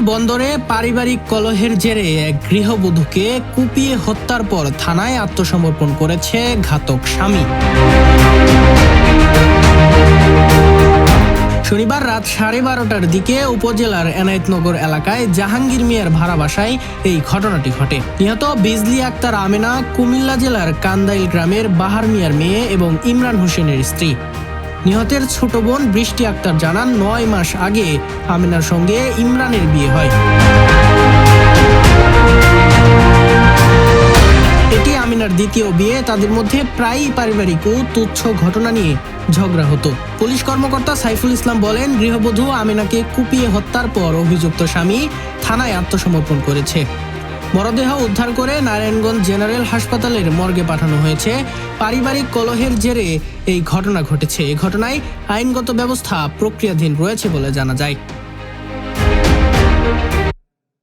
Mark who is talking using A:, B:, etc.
A: বন্দরে পারিবারিক কলহের জেরে এক গৃহবধূকে কুপিয়ে হত্যার পর থানায় আত্মসমর্পণ করেছে ঘাতক স্বামী। শনিবার রাত 12:30টার দিকে উপজেলার এনায়েতনগর এলাকায় জাহাঙ্গীর মিয়ার ভাড়া বাসায় এই ঘটনাটি ঘটে। নিহত বিজলি আক্তার আমেনা কুমিল্লা জেলার কান্দাইল গ্রামের বাহার মিয়ার মেয়ে এবং ইমরান হোসেনের স্ত্রী। নিহতের ছোট বোন বৃষ্টি আক্তার জানান, 9 মাস আগে আমেনার সঙ্গে ইমরানের বিয়ে হয়। এটি আমিনার দ্বিতীয় বিয়ে। তাদের মধ্যে প্রায়ই পারিবারিক ও তুচ্ছ ঘটনা নিয়ে ঝগড়া হতো। পুলিশ কর্মকর্তা সাইফুল ইসলাম বলেন, গৃহবধূ আমিনাকে কুপিয়ে হত্যার পর অভিযুক্ত স্বামী থানায় আত্মসমর্পণ করেছে। মরদেহ উদ্ধার করে নারায়ণগঞ্জ জেনারেল হাসপাতালের মর্গে পাঠানো হয়েছে। পারিবারিক কলহের জেরে এই ঘটনা ঘটেছে। এই ঘটনায় আইনগত ব্যবস্থা প্রক্রিয়াধীন রয়েছে বলে জানা যায়।